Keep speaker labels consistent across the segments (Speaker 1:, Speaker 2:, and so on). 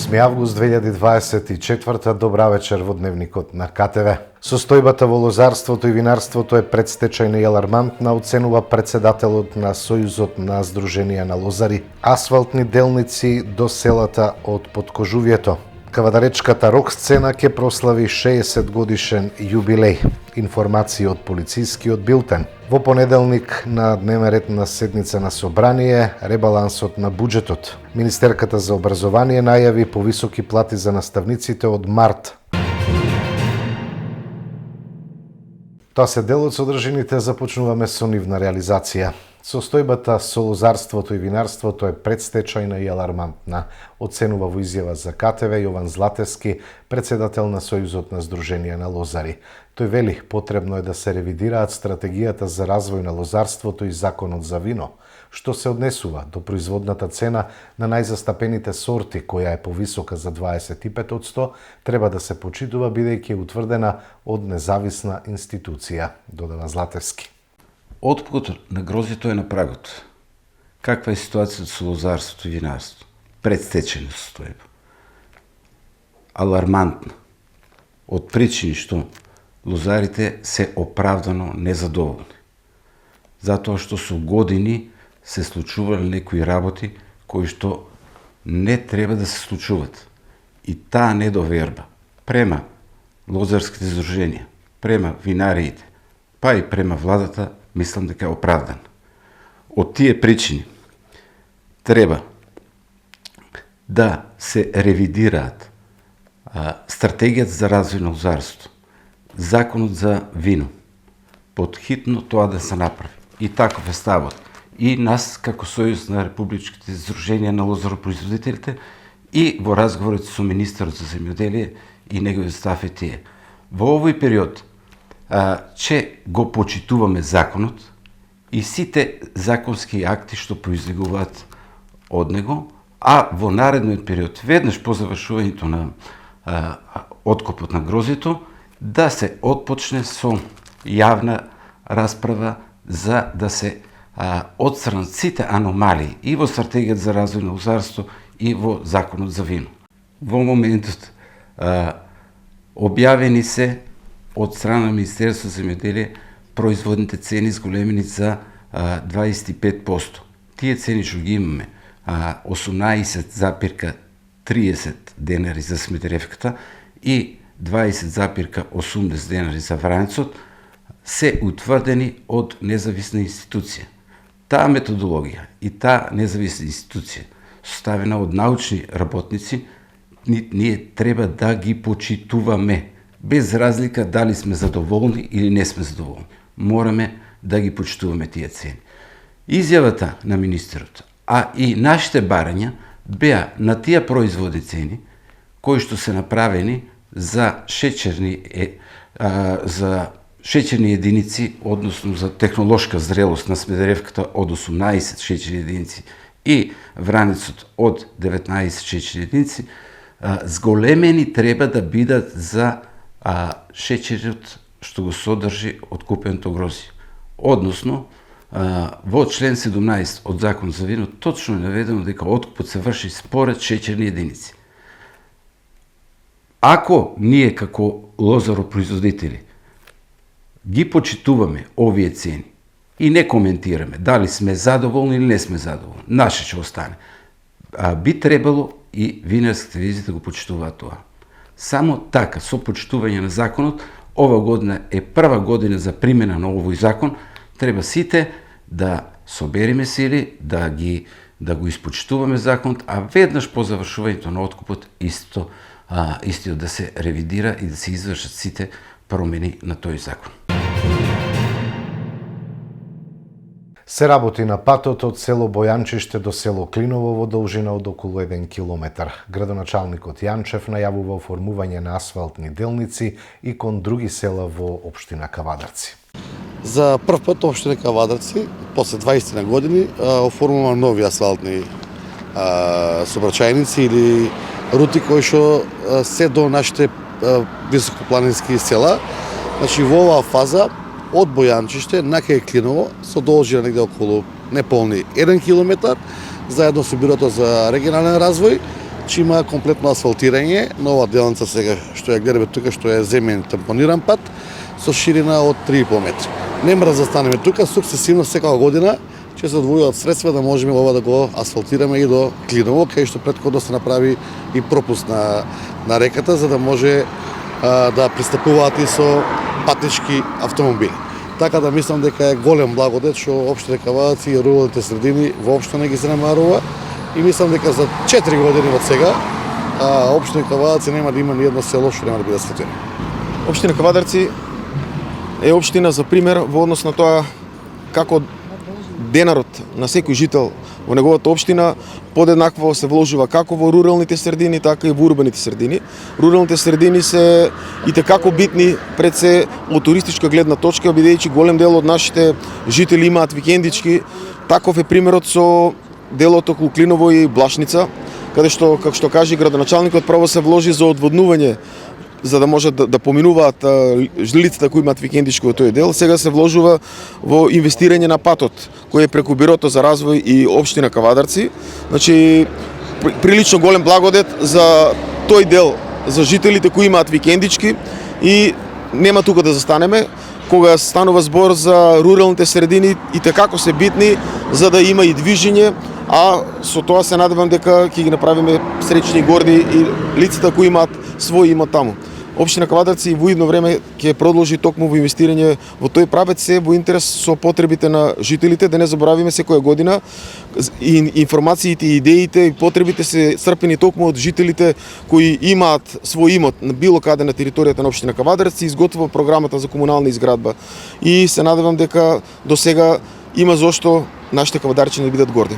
Speaker 1: 8 август 2024, добра вечер во Дневникот на КТВ. Состојбата во лозарството и винарството е предстечајна и алармантна, оценува председателот на Сојузот на Сдруженија на лозари. Асфалтни делници до селата од Подкожувјето. Кавадаречката рок сцена ќе прослави 60 годишен јубилеј. Информации од полицискиот билтен. Во понеделник на дневен ред на седница на собрание ребалансот на буџетот. Министерката за образование најави повисоки плати за наставниците од март. Тоа се дел од содржините, започнуваме со нивна реализација. Состојбата со лозарството и винарството е предстечајна и алармантна, оценува во изјава за КТВ Јован Златевски, председател на Сојузот на Сдруженија на лозари. Тој вели, потребно е да се ревидираат стратегијата за развој на лозарството и законот за вино, што се однесува до производната цена на најзастапените сорти, која е повисока за 25%, треба да се почитува бидејќи е утврдена од независна институција, додава Златевски.
Speaker 2: Откупот на грозјето е на прагот. Каква е ситуацијата со лозарството и винарството? Предстечена состојба. Алармантна. Од причини што лозарите се оправдано незадоволни. Затоа што со години се случувале некои работи кои што не треба да се случуват. И таа недоверба према лозарските здруженија, према винариите, па и према владата, мислам дека е оправдан. Од тие причини треба да се ревидираат стратегијата за развој на лозарството, законот за вино, подхитно тоа да се направи. И таков е ставот. И нас, како Сојуз на републичките здруженија на лозаропроизводителите, и во разговорот со министерот за земјоделие и неговиот став е тие. Во овој период че го почитуваме законот и сите законски акти што произлегуваат од него, а во наредниот период, веднаш по завршувањето на откупот на грозјето, да се отпочне со јавна расправа за да се отстранат сите аномалии и во стратегијата за развој на лозарство и во законот за вино. Во моментот објавени се од страна на Министерство за земјоделие производните цени зголемени за 25%. Тие цени што ги имаме 18,30 денари за Смедеревката и 20,80 денари за Врањецот се утврдени од независна институција. Таа методологија и таа независна институција составена од научни работници, ние треба да ги почитуваме. Без разлика дали сме задоволни или не сме задоволни. Мораме да ги почитуваме тие цени. Изјавата на министерот, а и нашите барања беа на тие производни цени кои што се направени за шеќерни единици, односно за технолошка зрелост на Смедеревката од 18 шеќерни единици и Врањецот од 19 шеќерни единици, зголемени треба да бидат за шеќерот што го содржи откупеното грозје. Односно, во член 17 од Закон за вино точно е наведено дека откупот се врши според шеќерни единици. Ако ние како лозаропроизводители ги почитуваме овие цени и не коментираме дали сме задоволни или не сме задоволни, наше ќе остане. Би требало и винарските визи да го почитуваат тоа. Само така, со почитување на законот, ова година е прва година за примена на овој закон, треба сите да собериме сили, да го испочитуваме законот, а веднаш по завршувањето на откупот истиот да се ревидира и да се извршат сите промени на тој закон.
Speaker 1: Се работи на патот од село Бојанчиште до село Клиново во должина од околу 1 километар. Градоначалникот Јанчев најавува оформување на асфалтни делници и кон други села во општина Кавадарци.
Speaker 3: За прв пат општина Кавадарци, после 20 години, оформува нови асфалтни сообраќајници или рути кои што се до нашите високопланински села. Значи во оваа фаза од Бојанчиште на кај Клиново со должина негде околу неполни 1 километар, заедно со Бирото за регионален развој, Значи има комплетно асфалтирање, нова делница сега што ја гледаме тука, што е земен тампониран пат со ширина од 3,5 метри. Нема да застанеме тука, сукцесивно секоја година ќе се одвојуваат средства да можеме ова да го асфалтираме и до Клиново, кај што претходно се направи и пропуст на реката за да може да пристапуваат и со патнички автомобили. Така да мислам дека е голем благодет што општина Кавадарци и руралните средини воопшто не ги занемарува и мислам дека за 4 години од сега општина Кавадарци нема да има ни едно село што нема да биде асфалтирано.
Speaker 4: Општина Кавадарци е општина за пример во однос на тоа како денарот на секој жител во неговата општина подеднакво се вложува како во руралните средини, така и во урбаните средини. Руралните средини се и tekako битни пред се од туристичка гледна точка, бидејќи голем дел од нашите жители имаат викендички. Таков е примерот со делот околу Клиново и Блашница, каде што, како што кажи градоначалникот, право се вложи за одводнување за да можат да поминуваат лицата кои имаат викендички во тој дел. Сега се вложува во инвестирање на патот, кој е преку Бирото за развој и општина Кавадарци. Значи, прилично голем благодет за тој дел, за жителите кои имаат викендички и нема тука да застанеме. Кога станува збор за руралните средини и tekako се битни за да има и движење, а со тоа се надевам дека ќе ги направиме среќни и горди и лицата кои имаат свој имот таму. Општина Кавадарци во идно време ќе продолжи токму во инвестирање во тој правец, се во интерес со потребите на жителите, да не заборавиме секоја година и информациите, идеите и потребите се црпени токму од жителите кои имаат свој имот на било каде на територијата на општина Кавадарци, изготвува програмата за комунална изградба и се надевам дека до сега има зошто нашите кавадарчани да бидат горди.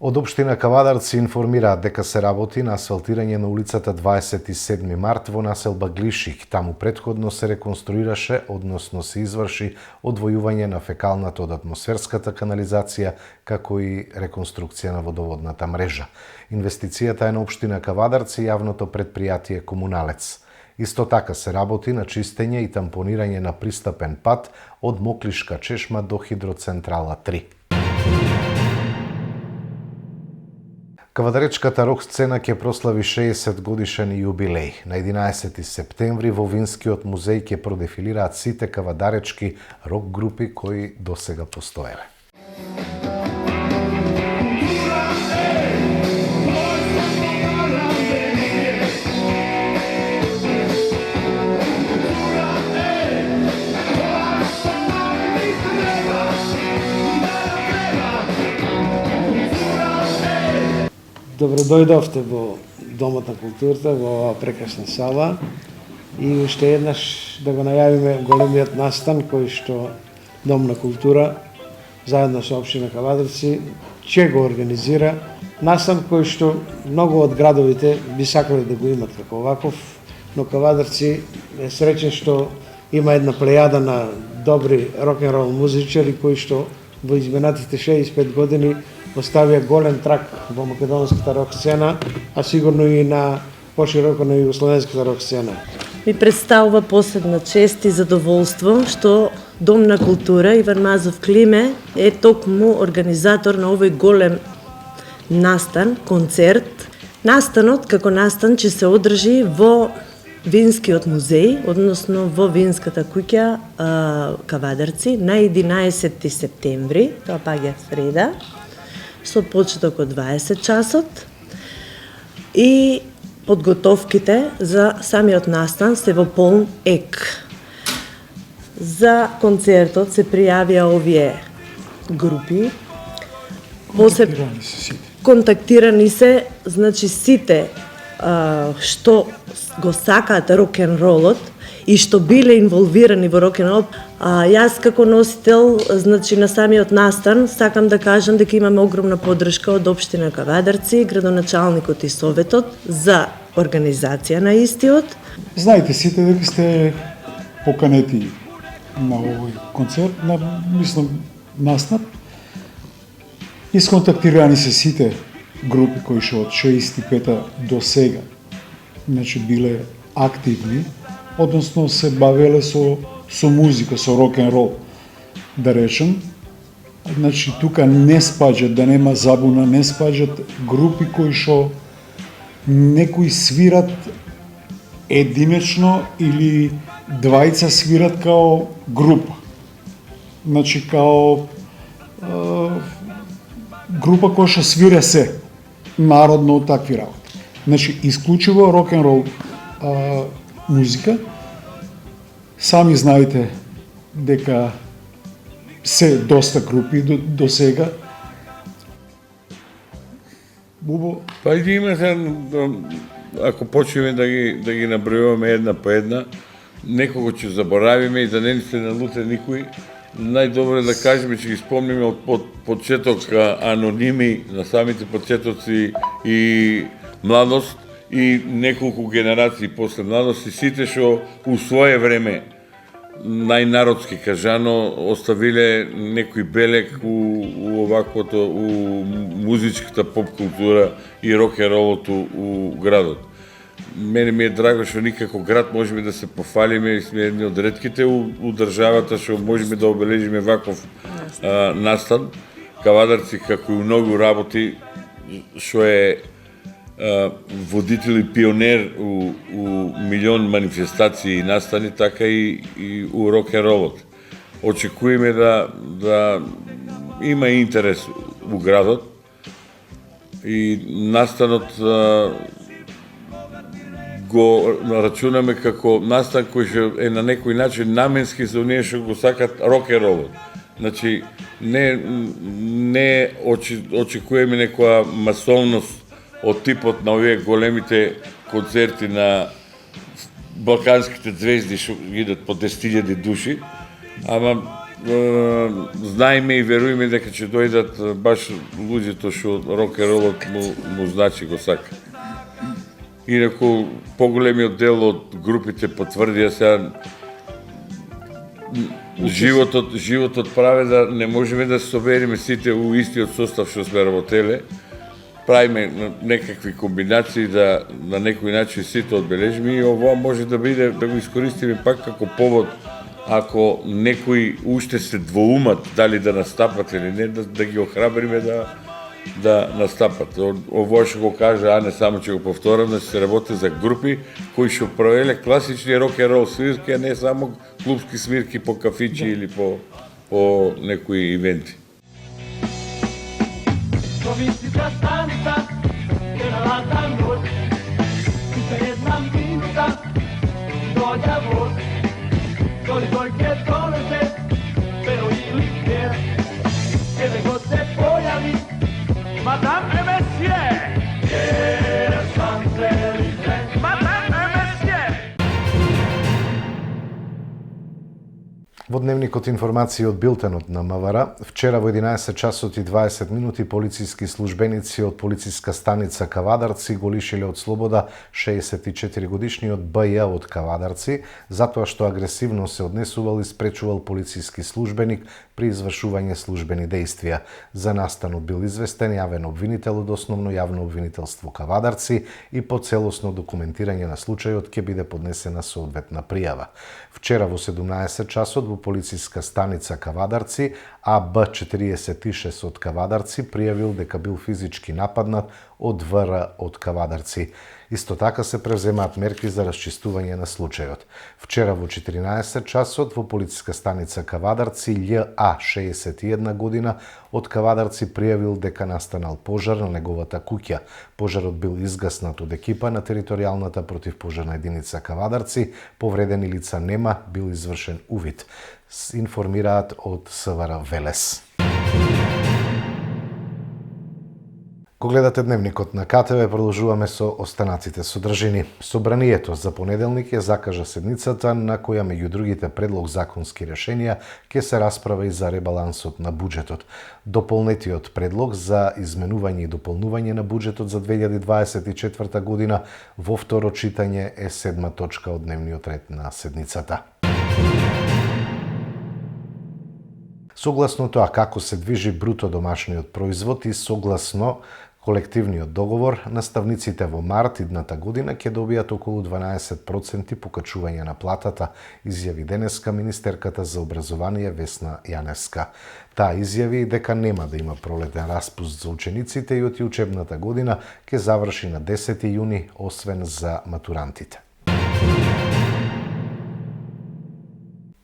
Speaker 1: Од општина Кавадарци информираат дека се работи на асфалтирање на улицата 27 март во населба Глишик. Таму претходно се реконструираше, односно се изврши одвојување на фекалната од атмосферската канализација, како и реконструкција на водоводната мрежа. Инвестицијата е на општина Кавадарци и јавното предпријатие Комуналец. Исто така се работи на чистење и тампонирање на пристапен пат од Моклишка чешма до Хидроцентрала 3. Кавадаречката рок сцена ќе прослави 60 годишен јубилеј. На 11 септември во Винскиот музеј ќе продефилираат сите кавадаречки рок групи кои досега постоеле.
Speaker 5: Добро дојдовте во Домот на културата, во оваа прекрасна сала и уште еднаш да го најавиме големиот настан кој што Дом на култура заедно со општина Кавадарци ќе го организира. Настан кој што многу од градовите би сакале да го имат како оваков, но Кавадарци е среќен што има една плејада на добри рок-н-рол музичари кои што во изминатите 65 години оставија голем трак во македонската рок сцена, а сигурно и на пошироко на југословенската рок сцена.
Speaker 6: Ми представува посебна чест и задоволство што Дом на култура Иван Мазов Климе е токму организатор на овој голем настан, концерт. Настанот како настан ќе се одржи во Винскиот музеј, односно во Винската куќа Кавадарци на 11 септември, тоа паѓа среда, со почеток од 20 часот и подготовките за самиот настан се во полн ек. За концертот се пријавија овие групи. Контактирани се, значи сите што го сакаат рок-н-ролот и што биле инволвирани во рок-н-рол. Јас како носител, значи на самиот настан, сакам да кажам дека имаме огромна поддршка од општина Кавадарци, градоначалникот и советот за организација на истиот.
Speaker 7: Знаете сите дека сте поканети на овој концерт, мислам настап. Исконтактирани се сите групи кои што од 65-та до сега, значи биле активни, односно се бавеле со музика, со рок-н-рол, да речем. Значи тука не спаѓат, да нема забуна, не спаѓат групи кои што некои свират единечно или двајца свират као група. Значи као група која што свире се народно од такви работи. Значи исклучиво рок-н-рол музика. Сами знаете дека се доста групи до сега. Бубо?
Speaker 8: Па и има се, ако почнеме да ги набројуваме една по една, некого ќе заборавиме и да не се налуте никој. Најдобро е да кажеме, че ги спомниме од почеток аноними на самите почетоци и младост и неколку генерации после младост и сите што у свое време најнародски кажано оставиле некој белег у оваквото, у музичката поп култура и рок-н-ролото у градот. Мене ми е драго што никако град можеме да се пофалиме и сме едни од ретките у државата што можеме да обележиме ваков настан. Кавадарци, како и многу работи, што е водител и пионер у милион манифестации и настани, така и у рок-н-ролот. Очекуваме да има интерес у градот и настанот го рачунаме како настан кој што е на некој начин наменски за оние што го сакат рок-н-ролот. Значи, не очекуваме некоја масовност од типот на овие големите концерти на балканските звезди што идат по 10.000 души, ама знаеме и веруваме дека ќе дојдат баш луѓето што рок-н-ролот му значи го сака. Инаку поголемиот дел од групите потврдија сега животот прави да не можеме да се собериме сите у истиот состав што сме работеле. Правиме некакви комбинации да на некој начин сите одбележиме и ова може да биде да го искористиме пак како повод ако некои уште се двоумат дали да настапат или не, да ги охрабриме да настапат. Ово што го кажа Ане, само ќе го повторам, да се работи за групи кои што провеле класични рок-н-рол свирки, а не само клубски свирки по кафичи или по некои ивенти.
Speaker 9: Provincia Santa, que la lata noche, usted la pinta, doy a vos, soy cualquier cosa, pero yo quiero que de goce voy a mí, Madame Messier, eres Champs-Élysées, Madame Messier.
Speaker 1: Во дневникот информации од билтенот на МВР, вчера во 11 часот и 20 минути полициски службеници од полициска станица Кавадарци го лишиле од слобода 64 годишниот Б.Ј. од Кавадарци, затоа што агресивно се однесувал и спречувал полициски службеник при извршување службени дејствија. За настанот бил известен јавен обвинител од Основно јавно обвинителство Кавадарци и по целосно документирање на случајот ќе биде поднесена соодветна пријава. Вчера во 17 часот во полициска станица Кавадарци, АБ46 од Кавадарци пријавил дека бил физички нападнат од ВР од Кавадарци. Исто така се превземаат мерки за расчистување на случајот. Вчера во 14 часот во полициска станица Кавадарци љА 61 година од Кавадарци пријавил дека настанал пожар на неговата куќа. Пожарот бил изгаснат од екипа на територијалната противпожарна единица Кавадарци, повредени лица нема, бил извршен увид. Информираат од СВР Велес. Ко гледате дневникот на КТВ, продолжуваме со останаците содржини. Собранието за понеделник ја закажа седницата на која меѓу другите предлог законски решенија ќе се расправа и за ребалансот на буџетот. Дополнетиот предлог за изменување и дополнување на буџетот за 2024 година во второ читање е 7 точка од дневниот ред на седницата. Согласно тоа како се движи бруто домашниот производ и согласно Колективниот договор, наставниците во март идната година ќе добијат околу 12% покачување на платата, изјави денеска министерката за образование Весна Јаневска. Таа изјави дека нема да има пролетен распуст за учениците и оти учебната година ќе заврши на 10 јуни, освен за матурантите.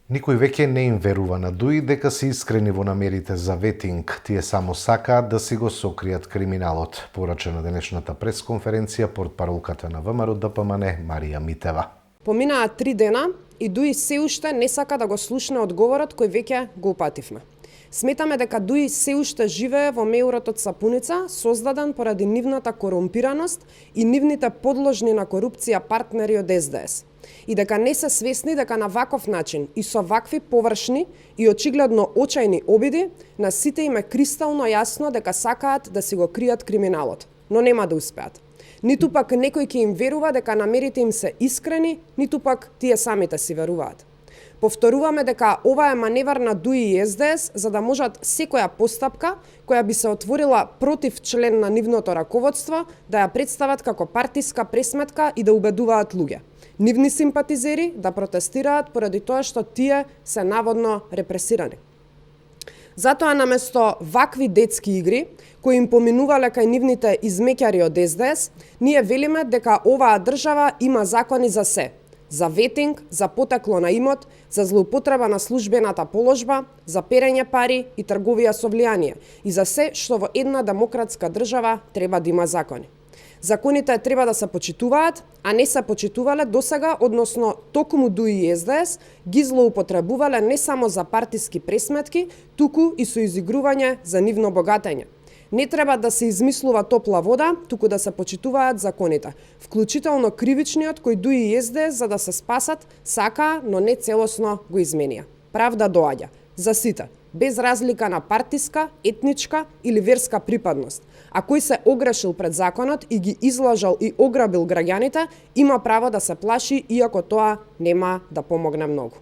Speaker 1: Никој веќе не им верува на ДУИ дека се искрени во намерите за ветинг. Тие само сакаат да си го сокријат криминалот, порача на денешната пресконференција портпаролката на ВМРО ДПМН Марија Митева.
Speaker 10: Поминаа 3 дена и ДУИ се уште не сака да го слушне одговорот кој веќе го упативме. Сметаме дека ДУИ се уште живее во меурот од сапуница, создаден поради нивната корумпираност и нивните подложни на корупција партнери од СДС. И дека не се свесни дека на ваков начин и со вакви површни и очигледно очајни обиди на сите им е кристално јасно дека сакаат да си го кријат криминалот, но нема да успеат. Ниту пак некој ќе им верува дека намерите им се искрени, ниту пак тие самите си веруваат. Повторуваме дека ова е маневар на ДУИ и СДС за да можат секоја постапка која би се отворила против член на нивното раководство да ја представат како партиска пресметка и да убедуваат луѓе, нивни симпатизери, да протестираат поради тоа што тие се наводно репресирани. Затоа наместо вакви детски игри, кои им поминувале кај нивните измеќари од СДС, ние велиме дека оваа држава има закони за се. За ветинг, за потекло на имот, за злоупотреба на службената положба, за перење пари и трговија со влијание и за се што во една демократска држава треба да има закони. Законите треба да се почитуваат, а не се почитувале досега, односно токму ДУИ и СДС ги злоупотребувале не само за партиски пресметки, туку и со изигрување за нивно богатење. Не треба да се измислува топла вода, туку да се почитуваат законите, вклучително кривичниот кој ДУИ и СДС за да се спасат, сакаа, но не целосно го изменија. Правда доаѓа за сите, без разлика на партиска, етничка или верска припадност. А кој се огрешил пред законот и ги излажал и ограбил граѓаните, има право да се плаши, иако тоа нема да помогне многу.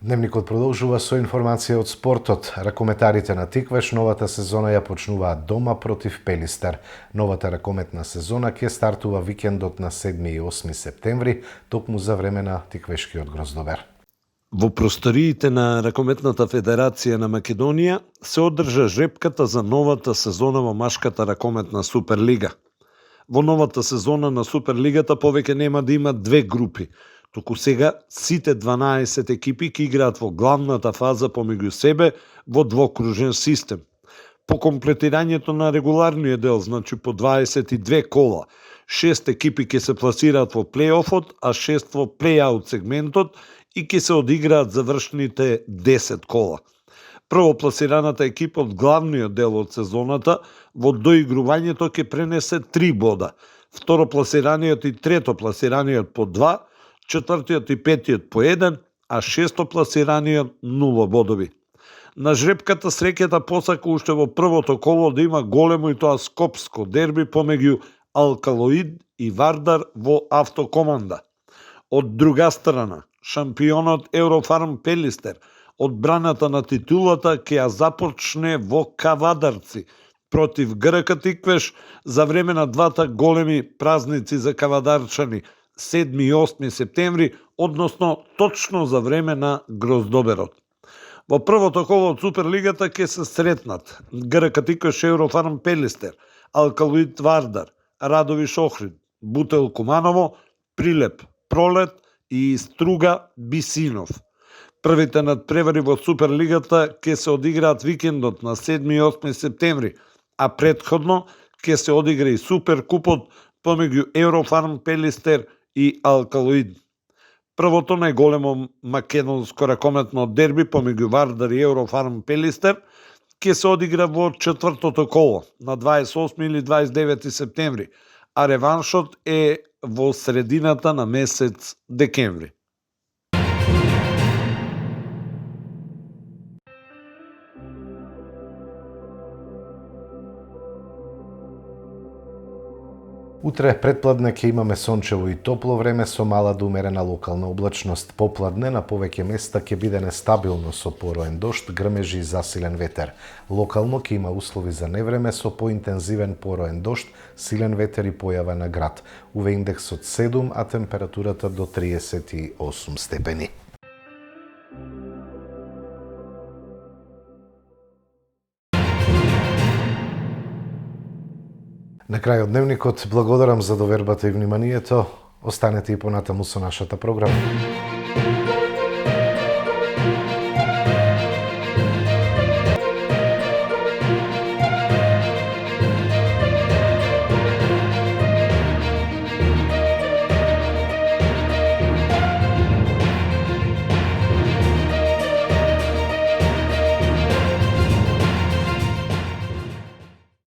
Speaker 1: Дневникот продолжува со информација од спортот. Ракометарите на Тиквеш новата сезона ја почнуваат дома против Пелистер. Новата ракометна сезона ќе стартува викендот на 7 и 8 септември, токму за време на Тиквешкиот гроздобер.
Speaker 11: Во просториите на Ракометната федерација на Македонија се одржа жребката за новата сезона во машката ракометна Суперлига. Во новата сезона на Суперлигата повеќе нема да има две групи, туку сега сите 12 екипи ќе играат во главната фаза помеѓу себе во двокружен систем. По комплетирањето на регуларниот дел, значи по 22 кола, 6 екипи ќе се пласираат во плейофот, а 6 во плейаут сегментот и ќе се одиграат завршните 10 кола. Првопласираната екипа од главниот дел од сезоната во доигрувањето ќе пренесе 3 бода, второпласираниот и третопласираниот по 2, четвртиот и петиот по 1, а шестопласираниот 0 бодови. На жребката среќата посака уште во првото коло да има големо и тоа скопско дерби помеѓу Алкалоид и Вардар во автокоманда. Од друга страна, шампионот Еврофарм Пелистер, одбраната на титулата ќе ја започне во Кавадарци против ГРК Тиквеш за време на двата големи празници за кавадарчани 7 и 8 септември, односно точно за време на гроздоберот. Во првото коло од Суперлигата ќе се сретнат ГРК Тиквеш Еврофарм Пелистер, Алкалоид Вардар, Радовиш Охрид, Бутел Куманово, Прилеп Пролет и Струга Бисинов. Првите надпревари во Суперлигата ќе се одиграат викендот на 7 и 8 септември, а претходно ќе се одигра и Суперкупот помеѓу Еврофарм Пелистер и Алкалоид. Првото најголемо македонско ракометно дерби помеѓу Вардар и Еврофарм Пелистер ќе се одигра во четвртото коло на 28 или 29 септември, а реваншот е во средината на месец декември.
Speaker 1: Утре предпладне ќе имаме сончево и топло време со мала до умерена локална облачност. Попладне на повеќе места ќе биде нестабилно со пороен дожд, грмежи и засилен ветер. Локално ќе има услови за невреме со поинтензивен пороен дожд, силен ветер и појава на град. УВ индекс од 7, а температурата до 38 степени. На крај од дневникот, благодарам за довербата и вниманието. Останете и понатаму со нашата програма.